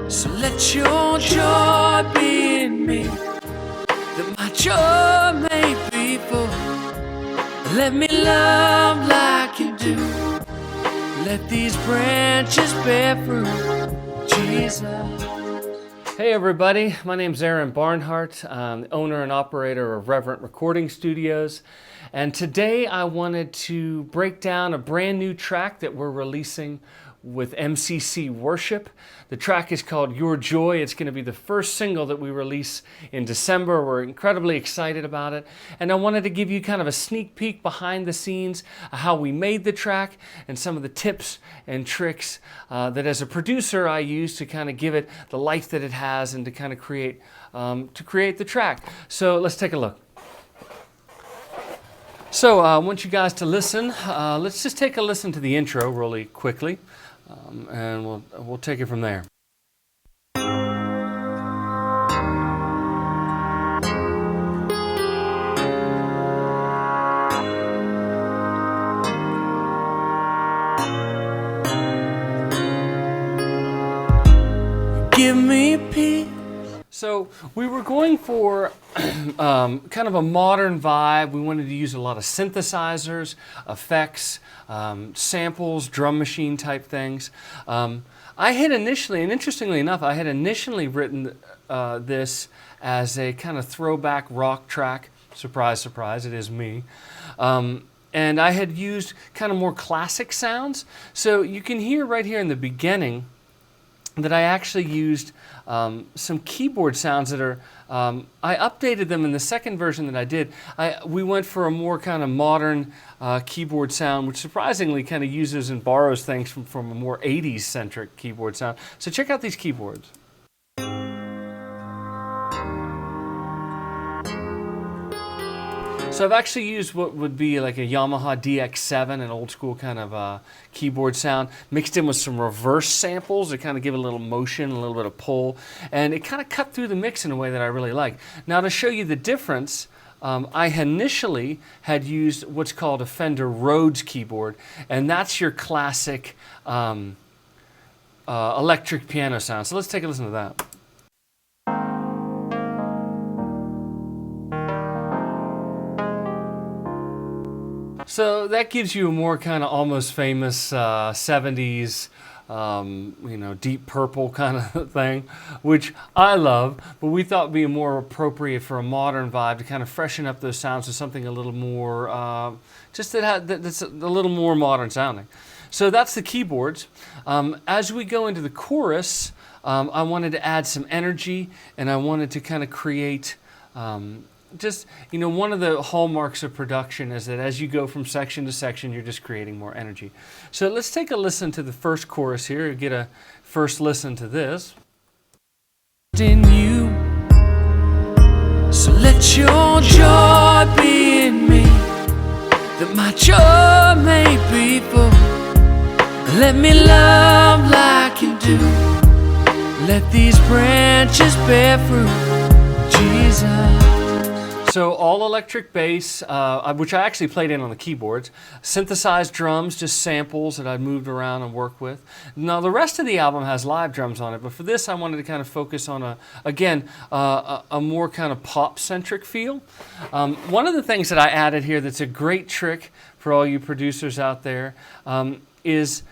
So let your joy be in me, that my joy may be full. Let me love like you do. Let these branches bear fruit, Jesus. Hey everybody, my name's Aaron Barnhart. I'm the owner and operator of Reverent Recording Studios. And today I wanted to break down a brand new track that we're releasing with MCC Worship. The track is called Your Joy. It's going to be the first single that we release in December. We're incredibly excited about it. And I wanted to give you kind of a sneak peek behind the scenes of how we made the track and some of the tips and tricks that as a producer I use to kind of give it the life that it has and to kind of create the track. So let's take a look. So I want you guys to listen. Let's just take a listen to the intro really quickly. And we'll take it from there. Give me peace. So we were going for kind of a modern vibe. We wanted to use a lot of synthesizers, effects, samples, drum machine type things. I had initially, and interestingly enough, I had initially written this as a kind of throwback rock track. Surprise, surprise, it is me. And I had used kind of more classic sounds. So you can hear right here in the beginning that I actually used some keyboard sounds that are, I updated them in the second version that I did. We went for a more kind of modern keyboard sound, which surprisingly kind of uses and borrows things from a more 80s centric keyboard sound. So check out these keyboards. So I've actually used what would be like a Yamaha DX7, an old school kind of keyboard sound, mixed in with some reverse samples to kind of give it a little motion, a little bit of pull, and it kind of cut through the mix in a way that I really like. Now to show you the difference, I initially had used what's called a Fender Rhodes keyboard, and that's your classic electric piano sound. So let's take a listen to that. So that gives you a more kind of almost famous 70s, Deep Purple kind of thing, which I love, but we thought would be more appropriate for a modern vibe to kind of freshen up those sounds to something a little more, that's a little more modern sounding. So that's the keyboards. As we go into the chorus, I wanted to add some energy, and I wanted to kind of create one of the hallmarks of production is that as you go from section to section, you're just creating more energy. So let's take a listen to the first chorus here, get a first listen to this. In you, so let your joy be in me, that my joy may be full. Let me love like you do. Let these branches bear fruit, Jesus. So all electric bass, which I actually played in on the keyboards, synthesized drums, just samples that I moved around and worked with. Now the rest of the album has live drums on it, but for this I wanted to kind of focus on a more kind of pop-centric feel. One of the things that I added here that's a great trick for all you producers out there is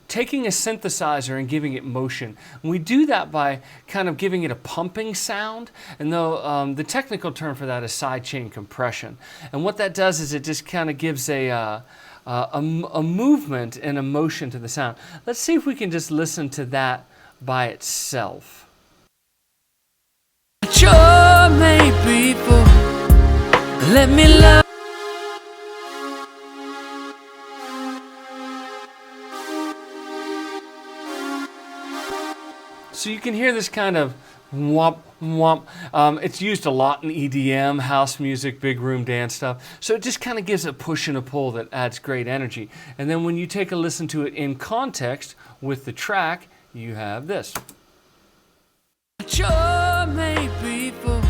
taking a synthesizer and giving it motion. And we do that by kind of giving it a pumping sound, and though the technical term for that is sidechain compression. And what that does is it just kind of gives a movement and a motion to the sound. Let's see if we can just listen to that by itself. Joy may be full. Let me love. So you can hear this kind of whomp, whomp. It's used a lot in EDM, house music, big room dance stuff. So it just kind of gives a push and a pull that adds great energy. And then when you take a listen to it in context with the track, you have this. Joy may be full.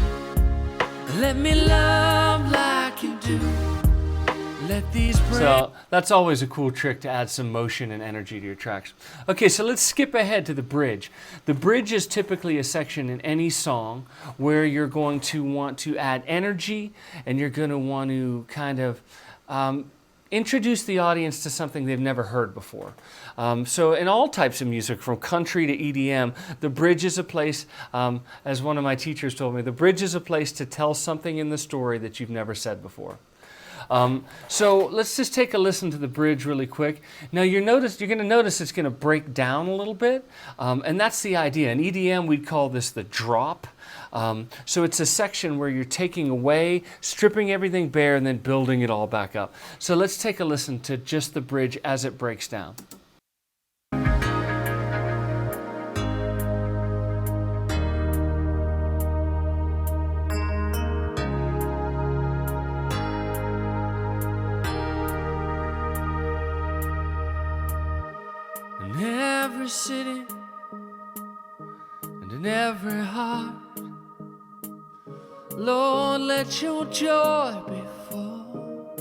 Let me love like you do. So that's always a cool trick to add some motion and energy to your tracks. Okay, so let's skip ahead to the bridge. The bridge is typically a section in any song where you're going to want to add energy and you're going to want to kind of introduce the audience to something they've never heard before. So in all types of music, from country to EDM, the bridge is a place, as one of my teachers told me, the bridge is a place to tell something in the story that you've never said before. So let's just take a listen to the bridge really quick. Now you're going to notice it's going to break down a little bit, and that's the idea. In EDM, we'd call this the drop. So it's a section where you're taking away, stripping everything bare, and then building it all back up. So let's take a listen to just the bridge as it breaks down. In every city and in every heart, Lord, let your joy be full.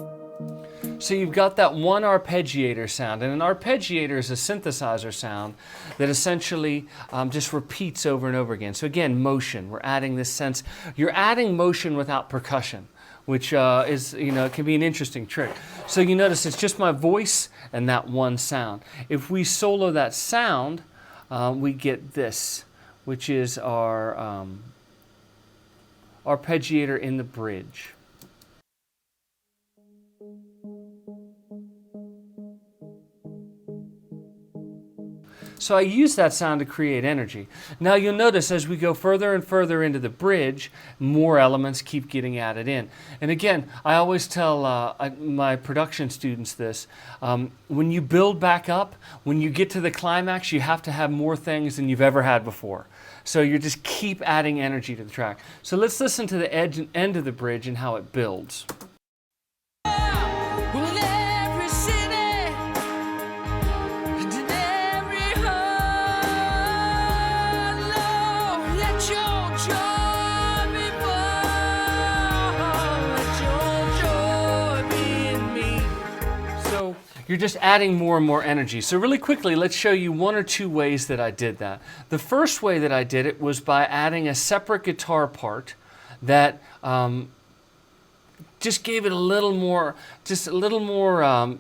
So you've got that one arpeggiator sound, and an arpeggiator is a synthesizer sound that essentially just repeats over and over again. So again, motion. We're adding this sense. You're adding motion without percussion, which is, it can be an interesting trick. So you notice it's just my voice and that one sound. If we solo that sound, we get this, which is our arpeggiator in the bridge. So I use that sound to create energy. Now you'll notice as we go further and further into the bridge, more elements keep getting added in. And again, I always tell my production students this. When you build back up, when you get to the climax, you have to have more things than you've ever had before. So you just keep adding energy to the track. So let's listen to the edge and end of the bridge and how it builds. You're just adding more and more energy. So really quickly, let's show you one or two ways that I did that. The first way that I did it was by adding a separate guitar part that just gave it a little more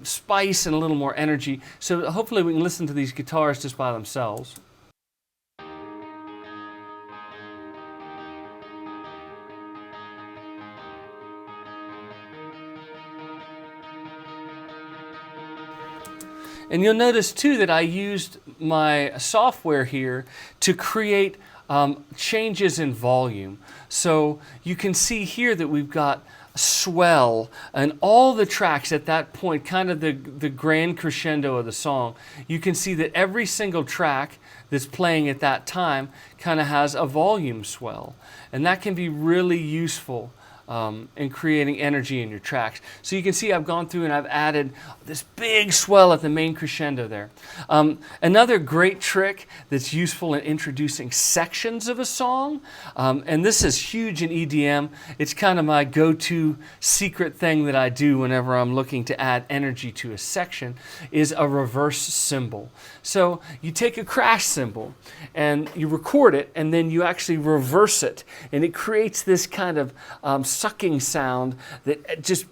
spice and a little more energy. So hopefully we can listen to these guitars just by themselves. And you'll notice too that I used my software here to create changes in volume. So you can see here that we've got swell and all the tracks at that point, kind of the grand crescendo of the song. You can see that every single track that's playing at that time kind of has a volume swell. And that can be really useful in creating energy in your tracks. So you can see I've gone through and I've added this big swell at the main crescendo there. Another great trick that's useful in introducing sections of a song, and this is huge in EDM, it's kind of my go-to secret thing that I do whenever I'm looking to add energy to a section, is a reverse cymbal. So you take a crash cymbal and you record it and then you actually reverse it, and it creates this kind of sucking sound that just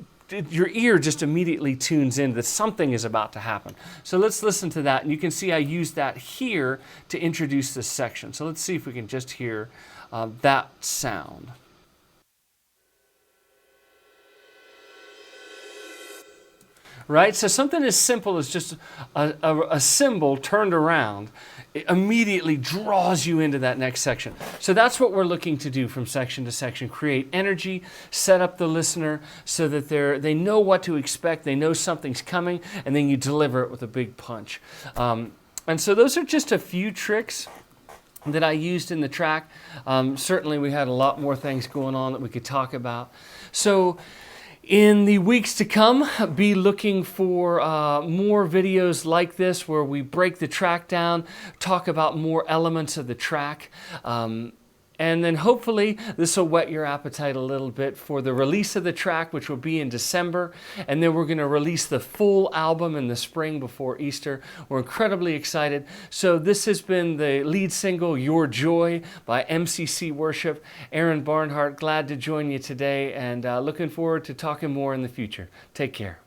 your ear just immediately tunes in that something is about to happen. So let's listen to that, and you can see I used that here to introduce this section. So let's see if we can just hear that sound. Right? So something as simple as just a cymbal turned around, it immediately draws you into that next section. So that's what we're looking to do from section to section. Create energy, set up the listener so that they know what to expect, they know something's coming, and then you deliver it with a big punch. And so those are just a few tricks that I used in the track. Certainly we had a lot more things going on that we could talk about. So in the weeks to come, be looking for more videos like this where we break the track down, talk about more elements of the track, And then hopefully this will whet your appetite a little bit for the release of the track, which will be in December. And then we're going to release the full album in the spring before Easter. We're incredibly excited. So this has been the lead single, Your Joy, by MCC Worship. Aaron Barnhart, glad to join you today, and looking forward to talking more in the future. Take care.